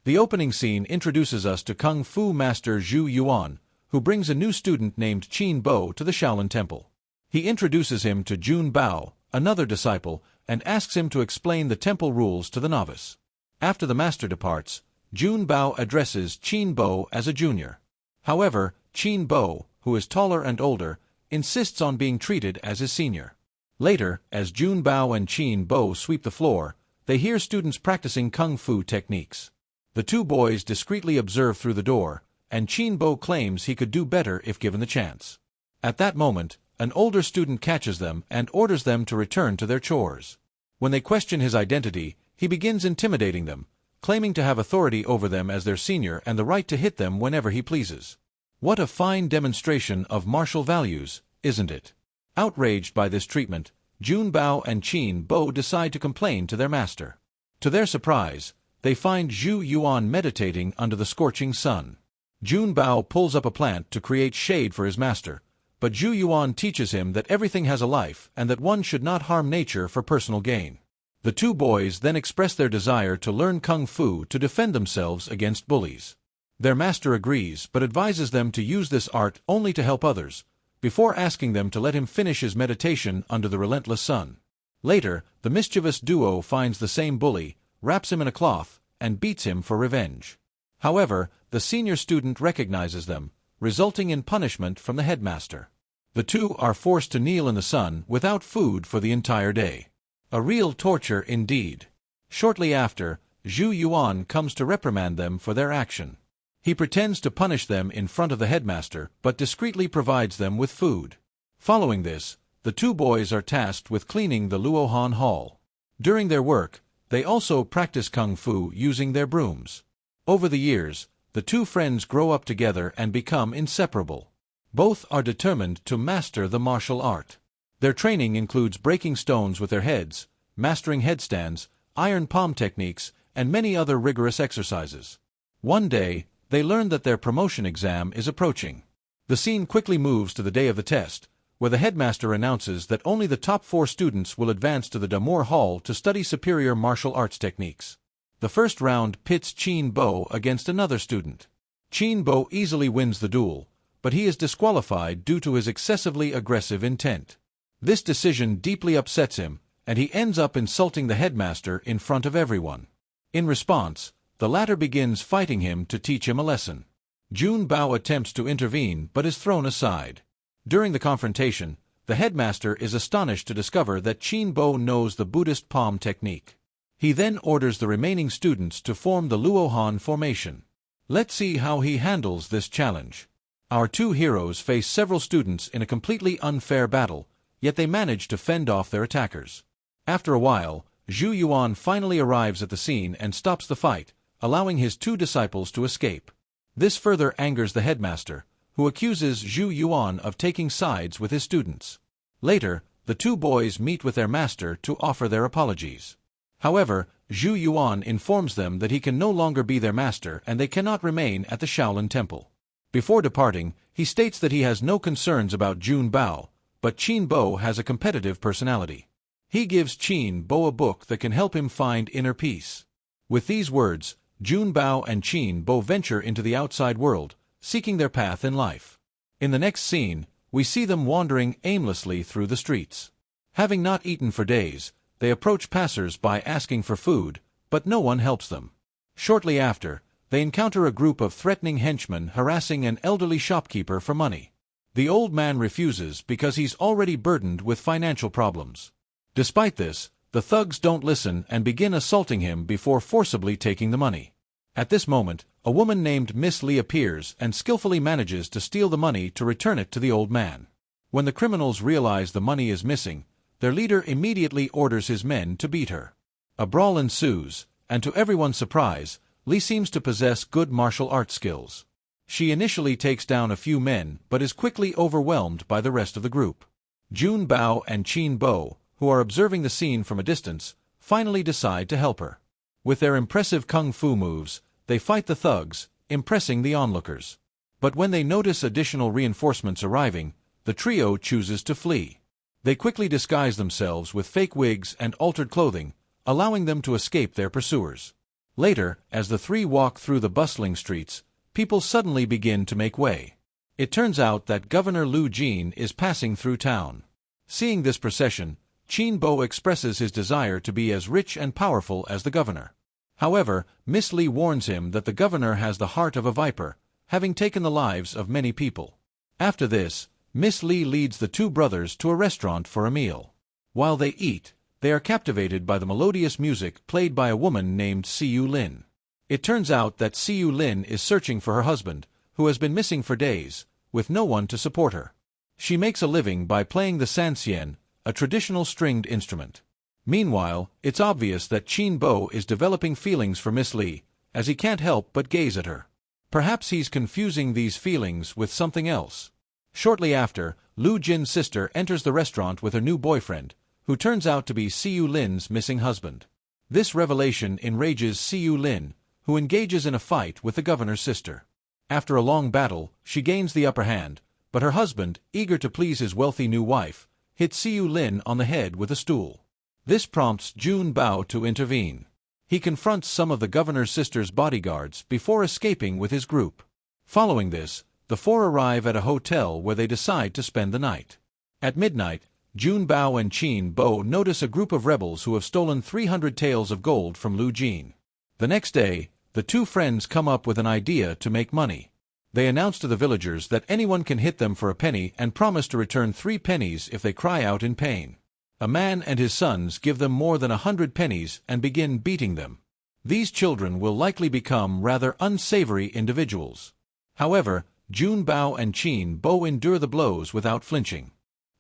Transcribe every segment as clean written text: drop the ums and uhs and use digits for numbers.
The opening scene introduces us to Kung Fu Master Zhu Yuan, who brings a new student named Qin Bo to the Shaolin Temple. He introduces him to Jun Bao, another disciple, and asks him to explain the temple rules to the novice. After the master departs, Jun Bao addresses Qin Bo as a junior. However, Qin Bo, who is taller and older, insists on being treated as his senior. Later, as Jun Bao and Qin Bo sweep the floor, they hear students practicing kung fu techniques. The two boys discreetly observe through the door, and Qin Bo claims he could do better if given the chance. At that moment, an older student catches them and orders them to return to their chores. When they question his identity, he begins intimidating them, claiming to have authority over them as their senior and the right to hit them whenever he pleases. What a fine demonstration of martial values, isn't it? Outraged by this treatment, Jun Bao and Qin Bo decide to complain to their master. To their surprise, they find Zhu Yuan meditating under the scorching sun. Jun Bao pulls up a plant to create shade for his master, but Zhu Yuan teaches him that everything has a life and that one should not harm nature for personal gain. The two boys then express their desire to learn kung fu to defend themselves against bullies. Their master agrees but advises them to use this art only to help others, before asking them to let him finish his meditation under the relentless sun. Later, the mischievous duo finds the same bully, wraps him in a cloth, and beats him for revenge. However, the senior student recognizes them, resulting in punishment from the headmaster. The two are forced to kneel in the sun without food for the entire day. A real torture indeed. Shortly after, Zhu Yuan comes to reprimand them for their action. He pretends to punish them in front of the headmaster but discreetly provides them with food. Following this, the two boys are tasked with cleaning the Luohan Hall. During their work, they also practice kung fu using their brooms. Over the years, the two friends grow up together and become inseparable. Both are determined to master the martial art. Their training includes breaking stones with their heads, mastering headstands, iron palm techniques, and many other rigorous exercises. One day, they learn that their promotion exam is approaching. The scene quickly moves to the day of the test, where the headmaster announces that only the top 4 students will advance to the Damour Hall to study superior martial arts techniques. The first round pits Qin Bo against another student. Qin Bo easily wins the duel, but he is disqualified due to his excessively aggressive intent. This decision deeply upsets him, and he ends up insulting the headmaster in front of everyone. In response, the latter begins fighting him to teach him a lesson. Jun Bao attempts to intervene but is thrown aside. During the confrontation, the headmaster is astonished to discover that Qin Bo knows the Buddhist palm technique. He then orders the remaining students to form the Luohan formation. Let's see how he handles this challenge. Our two heroes face several students in a completely unfair battle, yet they manage to fend off their attackers. After a while, Zhu Yuan finally arrives at the scene and stops the fight, allowing his two disciples to escape. This further angers the headmaster, who accuses Zhu Yuan of taking sides with his students. Later, the two boys meet with their master to offer their apologies. However, Zhu Yuan informs them that he can no longer be their master and they cannot remain at the Shaolin Temple. Before departing, he states that he has no concerns about Jun Bao, but Qin Bo has a competitive personality. He gives Qin Bo a book that can help him find inner peace. With these words, Jun Bao and Qin Bo venture into the outside world, seeking their path in life. In the next scene, we see them wandering aimlessly through the streets. Having not eaten for days, they approach passers-by asking for food, but no one helps them. Shortly after, they encounter a group of threatening henchmen harassing an elderly shopkeeper for money. The old man refuses because he's already burdened with financial problems. Despite this, the thugs don't listen and begin assaulting him before forcibly taking the money. At this moment, a woman named Miss Li appears and skillfully manages to steal the money to return it to the old man. When the criminals realize the money is missing, their leader immediately orders his men to beat her. A brawl ensues, and to everyone's surprise, Li seems to possess good martial arts skills. She initially takes down a few men but is quickly overwhelmed by the rest of the group. Jun Bao and Qin Bo, who are observing the scene from a distance, finally decide to help her. With their impressive kung fu moves, they fight the thugs, impressing the onlookers. But when they notice additional reinforcements arriving, the trio chooses to flee. They quickly disguise themselves with fake wigs and altered clothing, allowing them to escape their pursuers. Later, as the three walk through the bustling streets, people suddenly begin to make way. It turns out that Governor Lu Jin is passing through town. Seeing this procession, Qin Bo expresses his desire to be as rich and powerful as the governor. However, Miss Li warns him that the governor has the heart of a viper, having taken the lives of many people. After this, Miss Li leads the two brothers to a restaurant for a meal. While they eat, they are captivated by the melodious music played by a woman named Siu Lin. It turns out that Siu Lin is searching for her husband, who has been missing for days, with no one to support her. She makes a living by playing the sanxian, a traditional stringed instrument. Meanwhile, it's obvious that Qin Bo is developing feelings for Miss Li, as he can't help but gaze at her. Perhaps he's confusing these feelings with something else. Shortly after, Lu Jin's sister enters the restaurant with her new boyfriend, who turns out to be Siu Lin's missing husband. This revelation enrages Siu Lin, who engages in a fight with the governor's sister. After a long battle, she gains the upper hand, but her husband, eager to please his wealthy new wife, hits Siu Lin on the head with a stool. This prompts Jun Bao to intervene. He confronts some of the governor's sister's bodyguards before escaping with his group. Following this, the four arrive at a hotel where they decide to spend the night. At midnight, Jun Bao and Qin Bo notice a group of rebels who have stolen 300 taels of gold from Lu Jin. The next day, the two friends come up with an idea to make money. They announce to the villagers that anyone can hit them for a penny and promise to return 3 pennies if they cry out in pain. A man and his sons give them more than 100 pennies and begin beating them. These children will likely become rather unsavory individuals. However, Jun Bao and Qin Bo endure the blows without flinching.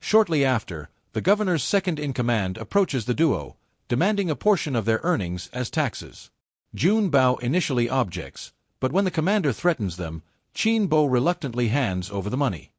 Shortly after, the governor's second-in-command approaches the duo, demanding a portion of their earnings as taxes. Jun Bao initially objects, but when the commander threatens them, Qin Bo reluctantly hands over the money.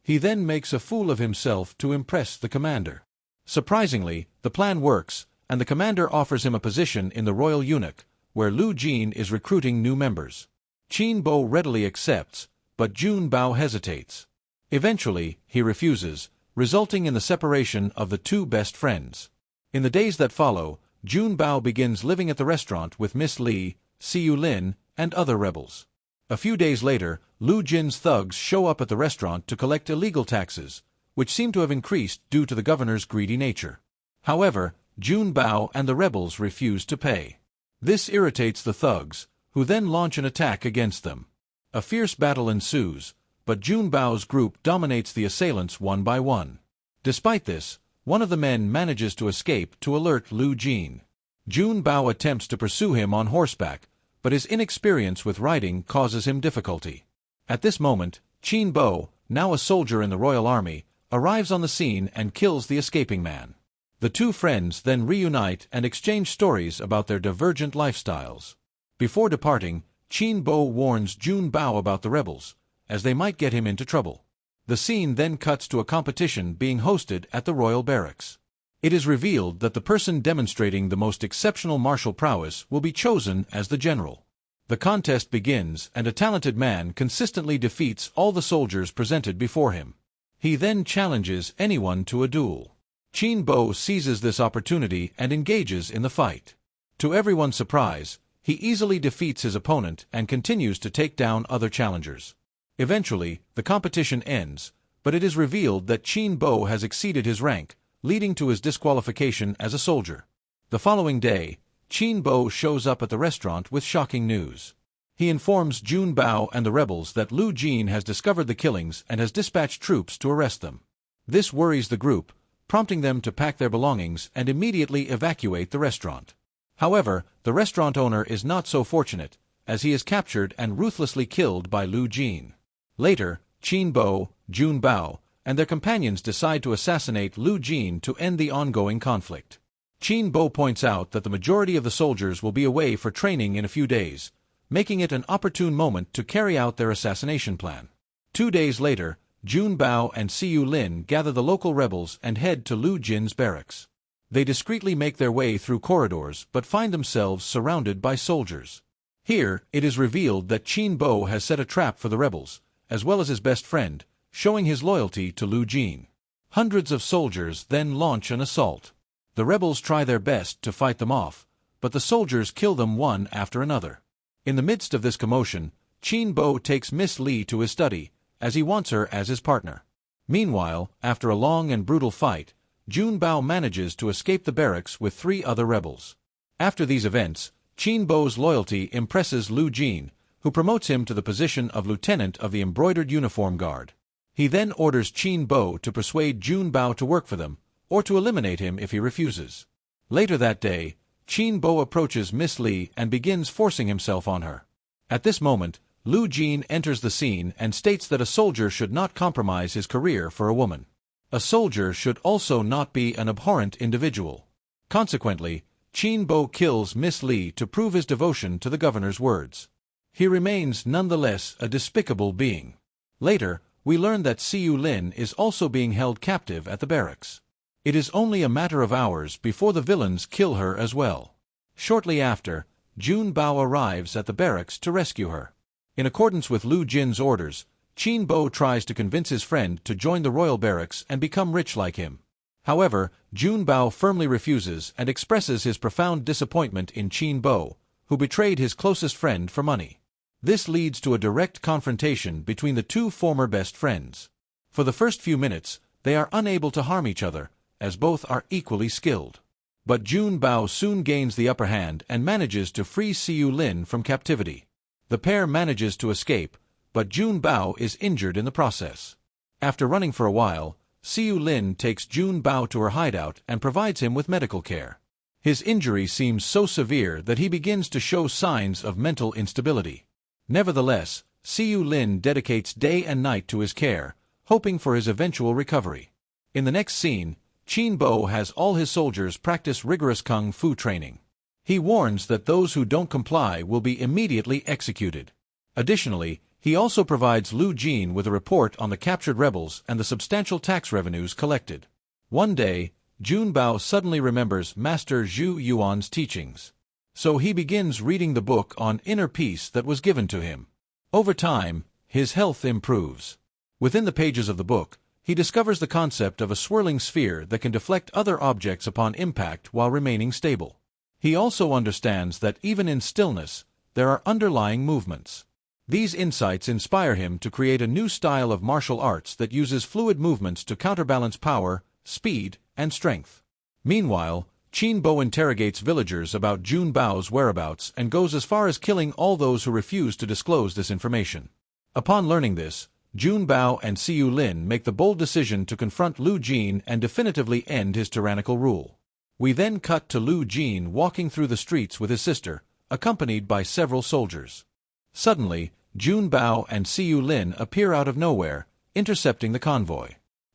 He then makes a fool of himself to impress the commander. Surprisingly, the plan works, and the commander offers him a position in the royal eunuch, where Lu Jin is recruiting new members. Qin Bo readily accepts, but Jun Bao hesitates. Eventually, he refuses, resulting in the separation of the two best friends. In the days that follow, Jun Bao begins living at the restaurant with Miss Li, Siu Lin, and other rebels. A few days later, Lu Jin's thugs show up at the restaurant to collect illegal taxes, which seem to have increased due to the governor's greedy nature. However, Jun Bao and the rebels refuse to pay. This irritates the thugs, who then launch an attack against them. A fierce battle ensues, but Jun Bao's group dominates the assailants one by one. Despite this, one of the men manages to escape to alert Lu Jin. Jun Bao attempts to pursue him on horseback, but his inexperience with riding causes him difficulty. At this moment, Qin Bo, now a soldier in the royal army, arrives on the scene and kills the escaping man. The two friends then reunite and exchange stories about their divergent lifestyles. Before departing, Qin Bo warns Jun Bao about the rebels, as they might get him into trouble. The scene then cuts to a competition being hosted at the royal barracks. It is revealed that the person demonstrating the most exceptional martial prowess will be chosen as the general. The contest begins, and a talented man consistently defeats all the soldiers presented before him. He then challenges anyone to a duel. Qin Bo seizes this opportunity and engages in the fight. To everyone's surprise, he easily defeats his opponent and continues to take down other challengers. Eventually, the competition ends, but it is revealed that Qin Bo has exceeded his rank, leading to his disqualification as a soldier. The following day, Qin Bo shows up at the restaurant with shocking news. He informs Jun Bao and the rebels that Lu Jin has discovered the killings and has dispatched troops to arrest them. This worries the group, prompting them to pack their belongings and immediately evacuate the restaurant. However, the restaurant owner is not so fortunate, as he is captured and ruthlessly killed by Lu Jin. Later, Qin Bo, Jun Bao, and their companions decide to assassinate Lu Jin to end the ongoing conflict. Qin Bo points out that the majority of the soldiers will be away for training in a few days, making it an opportune moment to carry out their assassination plan. 2 days later, Jun Bao and Siu Lin gather the local rebels and head to Lu Jin's barracks. They discreetly make their way through corridors but find themselves surrounded by soldiers. Here, it is revealed that Qin Bo has set a trap for the rebels, as well as his best friend, showing his loyalty to Lu Jin. Hundreds of soldiers then launch an assault. The rebels try their best to fight them off, but the soldiers kill them one after another. In the midst of this commotion, Qin Bo takes Miss Li to his study, as he wants her as his partner. Meanwhile, after a long and brutal fight, Jun Bao manages to escape the barracks with 3 other rebels. After these events, Qin Bo's loyalty impresses Lu Jin, who promotes him to the position of lieutenant of the embroidered uniform guard. He then orders Qin Bo to persuade Jun Bao to work for them, or to eliminate him if he refuses. Later that day, Qin Bo approaches Miss Li and begins forcing himself on her. At this moment, Lu Jin enters the scene and states that a soldier should not compromise his career for a woman. A soldier should also not be an abhorrent individual. Consequently, Qin Bo kills Miss Li to prove his devotion to the governor's words. He remains nonetheless a despicable being. Later, we learn that Siu Lin is also being held captive at the barracks. It is only a matter of hours before the villains kill her as well. Shortly after, Jun Bao arrives at the barracks to rescue her. In accordance with Lu Jin's orders, Qin Bo tries to convince his friend to join the royal barracks and become rich like him. However, Jun Bao firmly refuses and expresses his profound disappointment in Qin Bo, who betrayed his closest friend for money. This leads to a direct confrontation between the 2 former best friends. For the first few minutes, they are unable to harm each other, as both are equally skilled. But Jun Bao soon gains the upper hand and manages to free Siu Lin from captivity. The pair manages to escape, but Jun Bao is injured in the process. After running for a while, Siu Lin takes Jun Bao to her hideout and provides him with medical care. His injury seems so severe that he begins to show signs of mental instability. Nevertheless, Siu Lin dedicates day and night to his care, hoping for his eventual recovery. In the next scene, Qin Bo has all his soldiers practice rigorous kung fu training. He warns that those who don't comply will be immediately executed. Additionally, he also provides Lu Jin with a report on the captured rebels and the substantial tax revenues collected. One day, Jun Bao suddenly remembers Master Zhu Yuan's teachings. So he begins reading the book on inner peace that was given to him. Over time, his health improves. Within the pages of the book, he discovers the concept of a swirling sphere that can deflect other objects upon impact while remaining stable. He also understands that even in stillness, there are underlying movements. These insights inspire him to create a new style of martial arts that uses fluid movements to counterbalance power, speed, and strength. Meanwhile, Qin Bo interrogates villagers about Jun Bao's whereabouts and goes as far as killing all those who refuse to disclose this information. Upon learning this, Jun Bao and Siu Lin make the bold decision to confront Lu Jin and definitively end his tyrannical rule. We then cut to Lu Jin walking through the streets with his sister, accompanied by several soldiers. Suddenly, Jun Bao and Siu Lin appear out of nowhere, intercepting the convoy.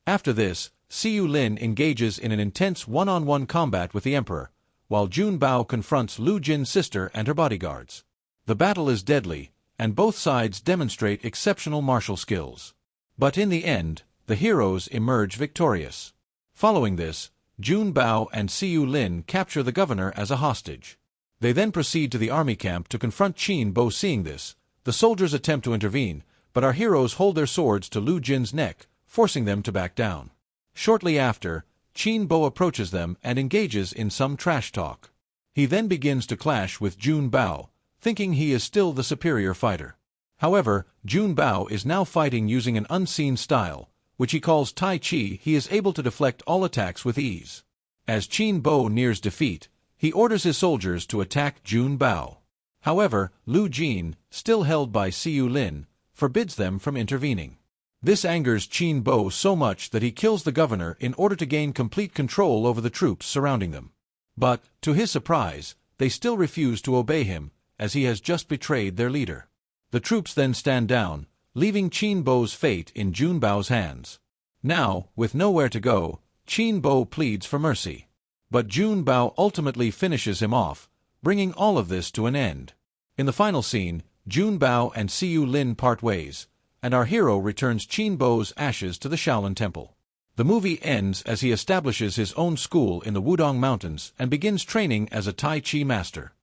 After this, Siu Lin engages in an intense one-on-one combat with the emperor, while Jun Bao confronts Lu Jin's sister and her bodyguards. The battle is deadly, and both sides demonstrate exceptional martial skills. But in the end, the heroes emerge victorious. Following this, Jun Bao and Siu Lin capture the governor as a hostage. They then proceed to the army camp to confront Qin Bo. Seeing this, the soldiers attempt to intervene, but our heroes hold their swords to Lu Jin's neck, forcing them to back down. Shortly after, Qin Bo approaches them and engages in some trash talk. He then begins to clash with Jun Bao, thinking he is still the superior fighter. However, Jun Bao is now fighting using an unseen style, which he calls Tai Chi. He is able to deflect all attacks with ease. As Qin Bo nears defeat, he orders his soldiers to attack Jun Bao. However, Lu Jin, still held by Siu Lin, forbids them from intervening. This angers Qin Bo so much that he kills the governor in order to gain complete control over the troops surrounding them. But, to his surprise, they still refuse to obey him, as he has just betrayed their leader. The troops then stand down, leaving Qin Bo's fate in Jun Bao's hands. Now, with nowhere to go, Qin Bo pleads for mercy. But Jun Bao ultimately finishes him off, bringing all of this to an end. In the final scene, Jun Bao and Siu Lin part ways, and our hero returns Qin Bo's ashes to the Shaolin Temple. The movie ends as he establishes his own school in the Wudong Mountains and begins training as a Tai Chi Master.